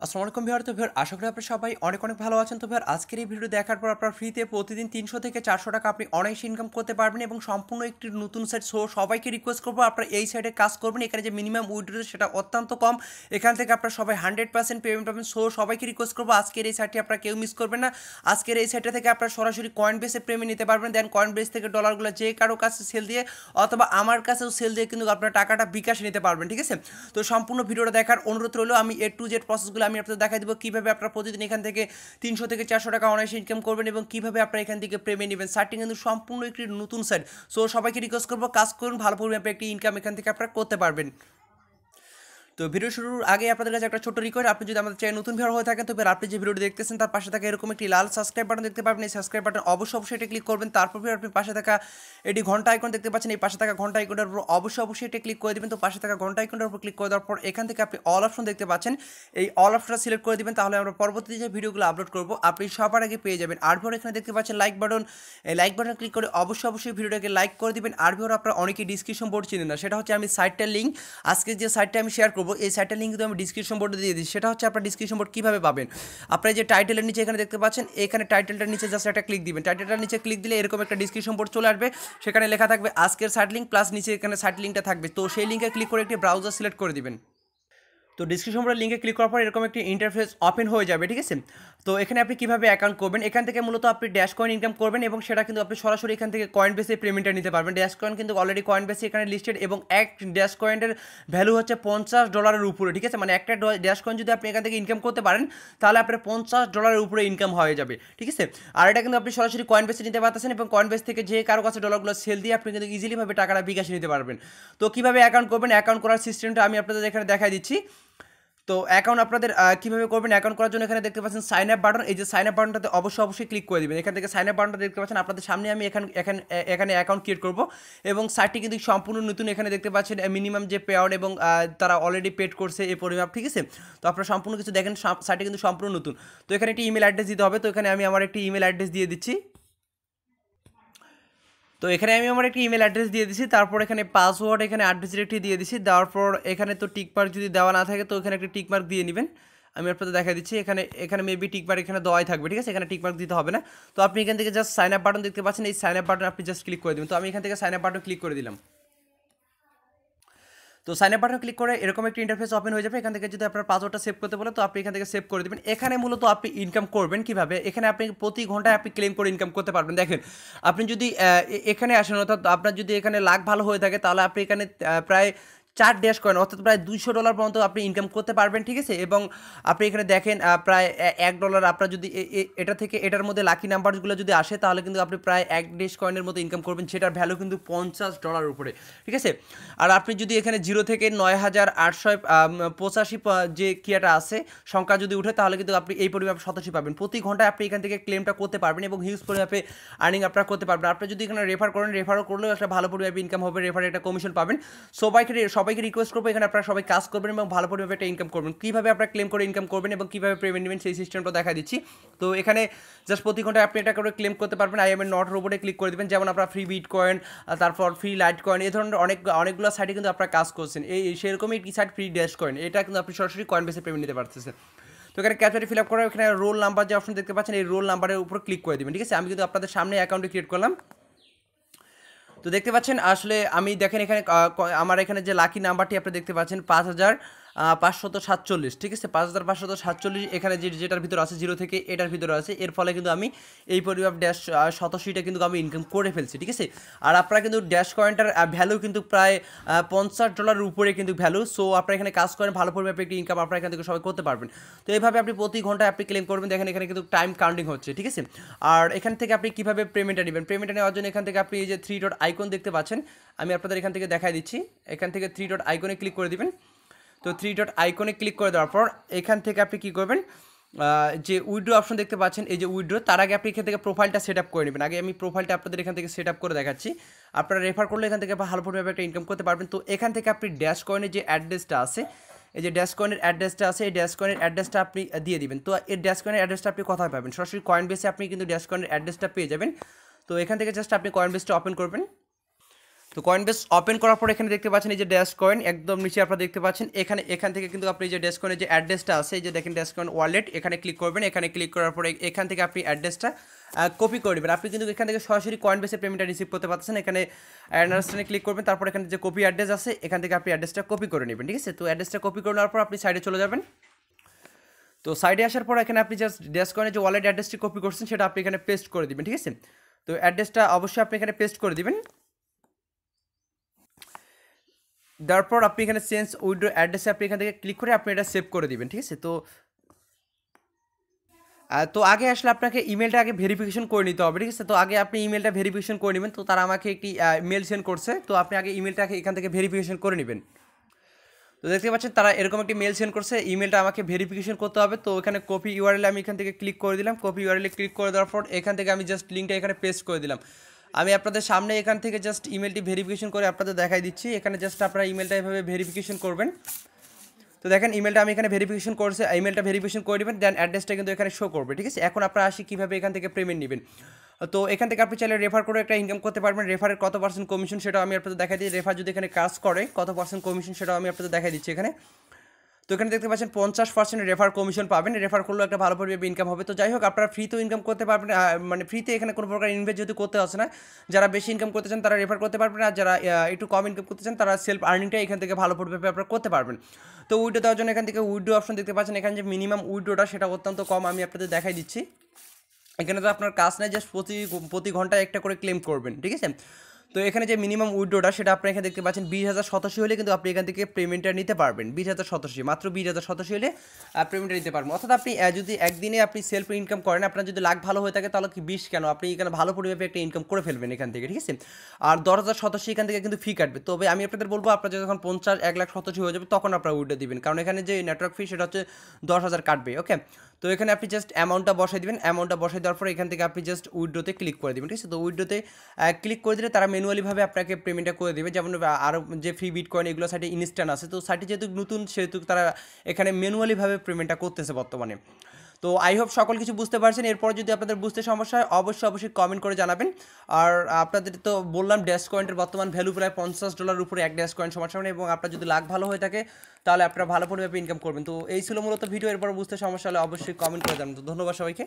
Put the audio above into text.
আসসালামু আলাইকুম ভিউয়ার। তো ভিউয়ার আশা করি আপনারা সবাই অনেক অনেক ভালো আছেন। তো ভিউয়ার আজকের এই ভিডিও দেখার পর আপনার ফ্রিতে প্রতিদিন 300 থেকে 400 টাকা আপনি অনায়াসে ইনকাম করতে পারবেন এবং সম্পূর্ণ একটি নতুন সাইট। সো সবাইকে রিকোয়েস্ট করবো আপনারা এই সাইটে কাজ করবেন। এখানে যে মিনিমাম উইথড্র সেটা অত্যন্ত কম। এখান থেকে আপনারা সবাই 100% পেমেন্ট পাবেন। সো সবাইকে রিকোয়েস্ট করবো আজকের এই সাইটটি আপনারা কেউ মিস করবেন না। আজকের এই সাইটটা থেকে আপনারা সরাসরি কয়েনবেসে পেমেন্ট নিতে পারবেন। দেন কয়েনবেস থেকে ডলারগুলো যে কারো কাছে সেল দিয়ে অথবা আমার কাছেও সেল দিয়ে কিন্তু আপনার টাকাটা বিকাশে নিতে পারবেন। ঠিক আছে, তো সম্পূর্ণ ভিডিওটা দেখার অনুরোধ রইল। আমি A to Z প্রসেসগুলো আমি আপনাদের দেখাই দেবো কীভাবে আপনারা প্রতিদিন এখান থেকে 300 থেকে 400 টাকা অনায়াসে ইনকাম করবেন এবং কীভাবে আপনারা এখান থেকে পেমেন্ট নেবেন। সাইটটি কিন্তু সম্পূর্ণ একটি নতুন সাইট। সো সবাইকে রিকোয়েস্ট করবো কাজ করুন, ভালো পরিমাণে একটি ইনকাম এখান থেকে আপনারা করতে পারবেন। তো ভিডিও শুরুর আগে আপনাদের কাছে একটা ছোট্ট রিকোয়েস্ট, আপনি যদি আমাদের চ্যানেল নতুন ভিউয়ার হয়ে থাকেন তবে আপনি যে ভিডিওটি দেখতেছেন তার পাশে থাকা এরকম একটি লাল সাবস্ক্রাইব বাটন দেখতে পাবেন। এই সাবস্ক্রাইব বাটন অবশ্যই এটা ক্লিক করবেন। তারপর আপনি পাশে থাকা এটি ঘন্টা আইকন দেখতে পাচ্ছেন, এই পাশে থাকা ঘন্টা আইকনের উপর অবশ্যই এটা ক্লিক করে দেবেন। তো পাশে থাকা ঘন্টা আইকনের উপর ক্লিক করে দেওয়ার পর এখান থেকে আপনি অল অপশন দেখতে পাচ্ছেন, এই অল অপশনটা সিলেক্ট করে দেবেন। তাহলে আমরা পরবর্তী যে ভিডিওগুলো আপলোড করবো আপনি সবার আগে পেয়ে যাবেন। আর ভিউয়ার এখানে দেখতে পাচ্ছেন লাইক বাটন, এই লাইক বাটন ক্লিক করে অবশ্যই ভিডিওটাকে লাইক করে দিবেন। আর ভিউয়ার আপনারা অনেকেই ডিসক্রিপশন বোর্ড চিনেন না, সেটা হচ্ছে আমি সাইটটার লিঙ্ক, আজকে যে সাইটটা আমি শেয়ার করবো এই সাইটটার লিঙ্ক আমি ডিসক্রিপশন বোর্ডে দিয়ে দিই। সেটা হচ্ছে আপনার ডিসক্রিপশন বোর্ড কীভাবে পাবেন, আপনার যে টাইটেলের নিচে এখানে দেখতে পাচ্ছেন, এখানে টাইটেলটার নিচে জাস্ট একটা ক্লিক দিবেন। টাইটেলটার নিচে ক্লিক দিলে এরকম একটা ডিসক্রিপশন বোর্ড চলে আসবে, সেখানে লেখা থাকবে আজকের সাইট লিঙ্ক প্লাস নিচে এখানে সাইট লিঙ্কটা থাকবে। তো সেই লিঙ্কে ক্লিক করে একটি ব্রাউজার সিলেক্ট করে দিবেন। তো ডিসক্রিপশন বোর্ডের লিঙ্কে ক্লিক করার পর এরকম একটি ইন্টারফেস ওপেন হয়ে যাবে। ঠিক আছে, তো এখানে আপনি কীভাবে অ্যাকাউন্ট করবেন, এখান থেকে মূলত আপনি ড্যাশ কয়েন ইনকাম করবেন এবং সেটা কিন্তু আপনি সরাসরি এখান থেকে কয়েনবেসে পেমেন্টটা নিতে পারবেন। ড্যাশ কয়েন কিন্তু অলরেডি কয়েনবেসে এখানে লিস্টেড এবং এক ড্যাশ কয়েনের ভ্যালু হচ্ছে $50 উপরে। ঠিক আছে, মানে একটা ড্যাশ কয়েন যদি আপনি এখান থেকে ইনকাম করতে পারেন তাহলে আপনার $50 উপরে ইনকাম হয়ে যাবে। ঠিক আছে, আর এটা কিন্তু আপনি সরাসরি কয়েনবেসে নিতে পারতেছেন এবং কয়েনবেস থেকে যে কারো কাছে ডলারগুলো সেল দিয়ে আপনি কিন্তু ইজিলিভাবে টাকাটা বিকাশে নিতে পারবেন। তো কীভাবে অ্যাকাউন্ট করবেন, অ্যাকাউন্ট করার সিস্টেমটা আমি আপনাদের এখানে দেখাই দিচ্ছি। তো অ্যাকাউন্ট আপনাদের কীভাবে করবেন, অ্যাকাউন্ট করার জন্য এখানে দেখতে পাচ্ছেন সাইন আপ বাটন, এই যে সাইন আপ বাটনটাতে অবশ্যই ক্লিক করে দেবেন। এখান থেকে সাইন আপ বাটনটা দেখতে পাচ্ছেন আপনাদের সামনে, আমি এখানে অ্যাকাউন্ট ক্রিয়েট করব এবং সাইটটি কিন্তু সম্পূর্ণ নতুন। এখানে দেখতে পাচ্ছেন মিনিমাম যে পে আউট এবং তারা অলরেডি পেড করছে এই পরিমাপ। ঠিক আছে, তো আপনারা সম্পূর্ণ কিছু দেখেন, সাইটটি কিন্তু সম্পূর্ণ নতুন। তো এখানে একটি ইমেল অ্যাড্রেস দিতে হবে, তো এখানে আমি আমার একটি ইমেল অ্যাড্রেস দিয়ে দিচ্ছি। তো এখানে আমি আমার একটা ইমেল অ্যাড্রেস দিয়ে দিচ্ছি, তারপর এখানে পাসওয়ার্ড এখানে অ্যাড্রেস ডিরেক্টলি দিয়ে দিচ্ছি। দেওয়ার পর এখানে তো টিকমার্ক যদি দেওয়া না থাকে তো এখানে একটা টিকমার্ক দিয়ে নেবেন। আমি আপনাদের দেখা দিচ্ছি, এখানে মেবি টিকমার্ক এখানে দেওয়াই থাকবে। ঠিক আছে, এখানে টিকমার্ক দিতে হবে না। তো আপনি এখান থেকে জাস্ট সাইন আপ বাটন দেখতে পাচ্ছেন, এই সাইন আপ বাটন আপনি জাস্ট ক্লিক করে দেবেন। তো আমি এখান থেকে সাইন আপ বাটন ক্লিক করে দিলাম। তো সাইন আপ বাটন ক্লিক করে এরকম একটা ইন্টারফেস ওপেন হয়ে যাবে। এখান থেকে যদি আপনার পাসওয়ার্ডটা সেভ করতে বলে তো আপনি এখান থেকে সেভ করে দেবেন। এখানে মূলত আপনি ইনকাম করবেন কীভাবে, এখানে আপনি প্রতি ঘন্টায় আপনি ক্লেম করে ইনকাম করতে পারবেন। দেখেন, আপনি যদি এখানে আসেন, অর্থাৎ আপনার যদি এখানে লাখ ভালো হয়ে থাকে তাহলে আপনি এখানে প্রায় 4 ড্যাশ কয়েন অর্থাৎ প্রায় $200 পর্যন্ত আপনি ইনকাম করতে পারবেন। ঠিক আছে, এবং আপনি এখানে দেখেন প্রায় $1 আপনার যদি এটা থেকে এটার মধ্যে লাকি নাম্বারগুলো যদি আসে তাহলে কিন্তু আপনি প্রায় 1 ড্যাশ কয়েনের মতো ইনকাম করবেন, সেটার ভ্যালু কিন্তু $50 উপরে। ঠিক আছে, আর আপনি যদি এখানে 0 থেকে 9885 যে কিয়াটা আছে সংখ্যা যদি উঠে তাহলে কিন্তু আপনি এই পরিমাপ সতোশি পাবেন। প্রতি ঘন্টায় আপনি এখান থেকে ক্লেমটা করতে পারবেন এবং হিউজ পরিমাপে আর্নিং আপনারা করতে পারবেন। আপনি যদি এখানে রেফার করেন, রেফারও করলেও একটা ভালো পরিমাপে ইনকাম হবে, রেফারে একটা কমিশন পাবেন। সবাইকে রিকোয়েস্ট করবো এখানে আপনারা সবাই কাজ করবেন এবং ভালো পরিমাপে একটা ইনকাম করবেন। কীভাবে আপনারা ক্লেম করে ইনকাম করবেন এবং কীভাবে পেমেন্ট নেবেন সেই সিস্টেমটা দেখা দিচ্ছি। তো এখানে জাস্ট প্রতি ঘন্টায় আপনি এটা করে ক্লেম করতে পারবেন। আই এম নট রোবটে ক্লিক করে দেবেন, যেমন আপনারা ফ্রি বিট কয়েন, তারপর ফ্রি লাইট কয়েন, এই ধরনের অনেকগুলো সাইটে কিন্তু আপনারা কাজ করছেন। সেরকমই একটি সাইট ফ্রি ড্যাশ কয়েন, এটা কিন্তু আপনি সরাসরি কয়েনবেসে পেমেন্ট নিতে পারতেছেন। তো এখানে ক্যাপচারটি ফিল আপ করার এখানে রোল নাম্বার যে অপশন দেখতে পাচ্ছেন এই রোল নাম্বারের উপর ক্লিক করে দেবেন। ঠিক আছে, আমি কিন্তু আপনাদের সামনে অ্যাকাউন্টে ক্রিয়েট করলাম। তো দেখতে পাচ্ছেন আসলে আমি দেখেন এখানে আমার এখানে যে লাকি নাম্বারটি আপনি দেখতে পাচ্ছেন 5547। ঠিক আছে, 5547 এখানে যেটার ভিতরে আছে 0 থেকে এটার ভিতরে আছে। এর ফলে কিন্তু আমি এই পরিমাপ ড্যাশ 87টা কিন্তু আমি ইনকাম করে ফেলছি। ঠিক আছে, আর আপনারা কিন্তু ড্যাশ কয়েনটার ভ্যালু কিন্তু প্রায় $50 উপরে কিন্তু ভ্যালু। সো আপনারা এখানে কাজ করেন, ভালো পরিমাপে একটি ইনকাম আপনারা এখান থেকে সবাই করতে পারবেন। তো এইভাবে আপনি প্রতি ঘন্টায় আপনি ক্লেম করবেন। দেখেন এখানে কিন্তু টাইম কাউন্টিং হচ্ছে। ঠিক আছে, আর এখান থেকে আপনি কীভাবে পেমেন্টটা নেবেন, পেমেন্টটা নেওয়ার জন্য এখান থেকে আপনি এই যে 3 ডট আইকন দেখতে পাচ্ছেন, আমি আপনাদের এখান থেকে দেখাই দিচ্ছি। এখান থেকে 3 ডট আইকনে ক্লিক করে দিবেন। তো 3 ডট আইকনে ক্লিক করে দেওয়ার পর এখান থেকে আপনি কী করবেন, যে উইথড্র অপশন দেখতে পাচ্ছেন, এই যে উইথড্র, তার আগে আপনি এখান থেকে প্রোফাইলটা সেট আপ করে নেবেন। আগে আমি প্রোফাইলটা আপনাদের এখান থেকে সেট আপ করে দেখাচ্ছি। আপনারা রেফার করলে এখান থেকে ভালো পরিমাণে একটা ইনকাম করতে পারবেন। তো এখান থেকে আপনি ড্যাশ কয়েনের যে অ্যাড্রেসটা আছে, এই যে ড্যাশ কয়েনের অ্যাড্রেসটা আছে, এই ড্যাশ কয়েনের অ্যাড্রেসটা আপনি দিয়ে দিবেন। তো এই ড্যাশ কয়েনের অ্যাড্রেসটা আপনি কোথায় পাবেন, সরাসরি কয়েনবেসে আপনি কিন্তু ড্যাশ কয়েনের অ্যাড্রেসটা পেয়ে যাবেন। তো এখান থেকে জাস্ট আপনি কয়েনবেসটা ওপেন করবেন। তো কয়েনবেস ওপেন করার পর এখানে দেখতে পাচ্ছেন এই যে ড্যাশ কয়েন একদম নিচে আপনারা দেখতে পাচ্ছেন, এখান থেকে কিন্তু আপনি যে ড্যাশ কয়েনের যে অ্যাড্রেসটা আছে, এই যে দেখেন ড্যাশ কয়েন ওয়ালেট, এখানে ক্লিক করবেন। এখানে ক্লিক করার পরে এখান থেকে আপনি অ্যাড্রেসটা কপি করে নেবেন। আপনি কিন্তু এখান থেকে সরাসরি কয়েনবেসের পেমেন্টটা রিসিভ করতে পারছেন। এখানে অ্যাড্রেসটা ক্লিক করবেন, তারপর এখানে যে কপি অ্যাড্রেস আছে এখান থেকে আপনি অ্যাড্রেসটা কপি করে নেবেন, ঠিক আছে। তো অ্যাড্রেসটা কপি করে নেওয়ার পর আপনি সাইডে চলে যাবেন। তো সাইডে আসার পর এখানে আপনি জাস্ট ড্যাশ কয়েনের যে ওয়ালেট অ্যাড্রেসটি কপি করছেন সেটা আপনি এখানে পেস্ট করে দিবেন, ঠিক আছে। তো অ্যাড্রেসটা অবশ্যই আপনি এখানে পেস্ট করে দিবেন। তারপর আপনি এখানে চেঞ্জ উইথড্র অ্যাড্রেসে আপনি এখান থেকে ক্লিক করে আপনি এটা সেভ করে দিবেন, ঠিক আছে। তো আগে আসলে আপনাকে ইমেলটা আগে ভেরিফিকেশন করে নিতে হবে, ঠিক আছে। তো আগে আপনি ইমেলটা ভেরিফিকেশন করে নেবেন। তো তারা আমাকে একটি মেল সেন্ড করছে, তো আপনি আগে ইমেলটাকে এখান থেকে ভেরিফিকেশন করে নেবেন। তো দেখতে পাচ্ছেন তারা এরকম একটি মেল সেন্ড করছে, ইমেলটা আমাকে ভেরিফিকেশন করতে হবে। তো এখানে কপি ইউআরএল আমি এখান থেকে ক্লিক করে দিলাম। কপি ইউআরএল ক্লিক করে দেওয়ার পর এখান থেকে আমি জাস্ট লিঙ্কটা এখানে পেস্ট করে দিলাম। আমি আপনাদের সামনে এখান থেকে জাস্ট ইমেলটি ভেরিফিকেশন করে আপনাদের দেখাই দিচ্ছি। এখানে জাস্ট আপনারা ইমেলটা এভাবে ভেরিফিকেশন করবেন। তো দেখেন ইমেলটা আমি এখানে ভেরিফিকেশন করছে, ইমেলটা ভেরিফিকেশন করে নেবেন, দেন অ্যাড্রেসটা কিন্তু এখানে শো করবে, ঠিক আছে। এখন আপনারা আসি কীভাবে এখান থেকে পেমেন্ট নেবেন। তো এখান থেকে আপনি চাইলে রেফার করে একটা ইনকাম করতে পারবেন। রেফারের কত পার্সেন্ট কমিশন সেটাও আমি আপনাদের দেখাই দিই। রেফার যদি এখানে কাজ করে কত পার্সেন্ট কমিশন সেটাও আমি আপনাদের দেখাই দিচ্ছি এখানে। তো এখানে দেখতে পাচ্ছেন 50% রেফার কমিশন পাবেন। রেফার করলেও একটা ভালো পরিমাণে ইনকাম হবে। তো যাই হোক আপনারা ফ্রিতেও ইনকাম করতে পারবেন, মানে ফ্রিতে এখানে কোনো প্রকার ইনভেস্ট যেহেতু করতে হচ্ছে না। যারা বেশি ইনকাম করতে চান তারা রেফার করতে পারবেন, আর যারা একটু কম ইনকাম করতে চান তারা সেলফ আর্নিংটা এখান থেকে ভালো পরিমাণে আপনারা করতে পারবেন। তো উইড্রো দেওয়ার জন্য এখান থেকে উইড্রো অপশন দেখতে পাচ্ছেন। এখানে যে মিনিমাম উইড্রোটা সেটা অত্যন্ত কম, আমি আপনাদের দেখাই দিচ্ছি। এখানে তো আপনার কাজ নাই, জাস্ট প্রতি ঘন্টায় একটা করে ক্লেম করবেন, ঠিক আছে। তো এখানে যে মিনিমাম উইড্রোটা সেটা আপনি এখানে দেখতে পাচ্ছেন 20,087 হলে কিন্তু আপনি এখান থেকে পেমেন্টটা নিতে পারবেন। 20,087 মাত্র 20,087 হলে পেমেন্টটা নিতে পারবেন। অর্থাৎ আপনি যদি একদিনে আপনি সেলফ ইনকাম করেন, আপনার যদি লাখ ভালো হয়ে থাকে তাহলে কি 20 কেন, আপনি এখানে ভালো পরিমাণে একটা ইনকাম করে ফেলবেন এখান থেকে, ঠিক আছে। আর 10,087 এখান থেকে কিন্তু ফি কাটবে। তবে আমি আপনাদের বলবো আপনার যখন 50 1,87 হয়ে যাবে তখন আপনারা উইড্রো দিবেন, কারণ এখানে যে নেটওয়ার্ক ফি সেটা হচ্ছে 10,000 কাটবে, ওকে। তো এখানে আপনি জাস্ট অ্যামাউন্টটা বসাই দিবেন। অ্যামাউন্টটা বসাই দেওয়ার পরে এখান থেকে আপনি জাস্ট উইড্রোতে ক্লিক করে দেবেন, ঠিক আছে। তো উইড্রোতে ক্লিক করে দিলে তারা ম্যানুয়ালিভাবে আপনাকে পেমেন্টটা করে দেবে। যেমন আরও যে ফ্রি বিটকয়েন এগুলো সাইটে ইনস্ট্যান্ট আছে, তো সাইটে যেহেতু নতুন সেহেতু তারা এখানে ম্যানুয়ালিভাবে পেমেন্টটা করতেছে বর্তমানে। তো আই হোপ সকল কিছু বুঝতে পারছেন। এরপর যদি আপনাদের বুঝতে সমস্যা হয় অবশ্যই কমেন্ট করে জানাবেন। আর আপনাদের তো বললাম ড্যাশ কয়েনের বর্তমান ভ্যালু প্রায় $50 উপরে এক ড্যাশ কয়েন সমান, এবং আপনার যদি লাখ ভালো হয়ে থাকে তাহলে আপনারা ভালো পরিমাণে ইনকাম করবেন। তো এই ছিল মূলত ভিডিও। এরপর বুঝতে সমস্যা হলে অবশ্যই কমেন্ট করে জানাবেন। তো ধন্যবাদ সবাইকে।